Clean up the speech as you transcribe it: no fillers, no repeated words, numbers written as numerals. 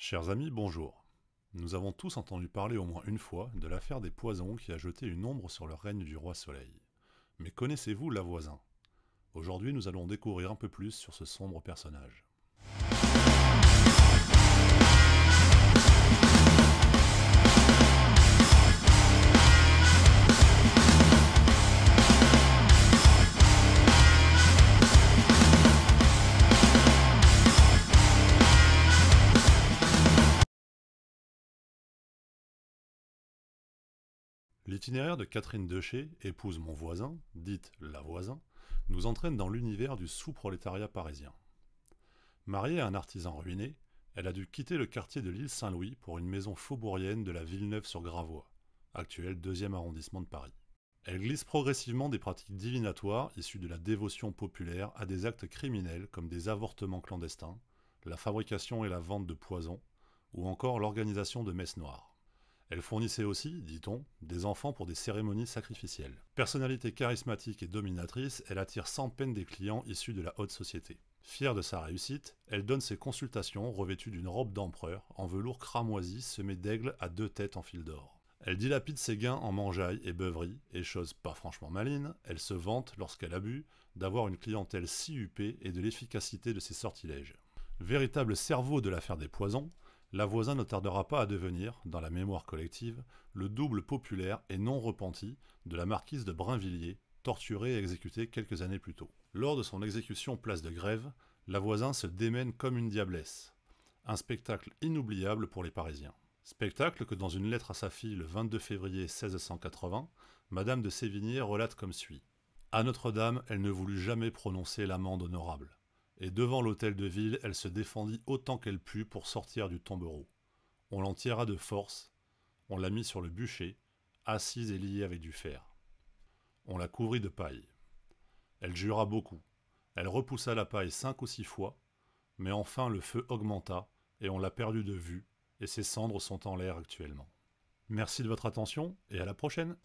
Chers amis, bonjour. Nous avons tous entendu parler au moins une fois de l'affaire des Poisons qui a jeté une ombre sur le règne du roi Soleil. Mais connaissez-vous Lavoisin? Aujourd'hui, nous allons découvrir un peu plus sur ce sombre personnage. L'itinéraire de Catherine Deschet, épouse mon voisin, dite Lavoisin, nous entraîne dans l'univers du sous-prolétariat parisien. Mariée à un artisan ruiné, elle a dû quitter le quartier de l'île Saint-Louis pour une maison faubourienne de la Villeneuve-sur-Gravois, actuel 2e arrondissement de Paris. Elle glisse progressivement des pratiques divinatoires issues de la dévotion populaire à des actes criminels comme des avortements clandestins, la fabrication et la vente de poisons, ou encore l'organisation de messes noires. Elle fournissait aussi, dit-on, des enfants pour des cérémonies sacrificielles. Personnalité charismatique et dominatrice, elle attire sans peine des clients issus de la haute société. Fière de sa réussite, elle donne ses consultations revêtues d'une robe d'empereur en velours cramoisi semé d'aigles à 2 têtes en fil d'or. Elle dilapide ses gains en mangeailles et beuveries, et chose pas franchement maligne, elle se vante, lorsqu'elle a bu, d'avoir une clientèle si huppée et de l'efficacité de ses sortilèges. Véritable cerveau de l'affaire des Poisons, Lavoisin ne tardera pas à devenir, dans la mémoire collective, le double populaire et non repenti de la marquise de Brinvilliers, torturée et exécutée quelques années plus tôt. Lors de son exécution place de Grève, Lavoisin se démène comme une diablesse. Un spectacle inoubliable pour les Parisiens. Spectacle que dans une lettre à sa fille le 22 février 1680, Madame de Sévigné relate comme suit. « À Notre-Dame, elle ne voulut jamais prononcer l'amende honorable. Et devant l'hôtel de ville, elle se défendit autant qu'elle put pour sortir du tombereau. On l'en tira de force, on la mit sur le bûcher, assise et liée avec du fer. On la couvrit de paille. Elle jura beaucoup. Elle repoussa la paille 5 ou 6 fois, mais enfin le feu augmenta et on l'a perdue de vue, et ses cendres sont en l'air actuellement. Merci de votre attention et à la prochaine.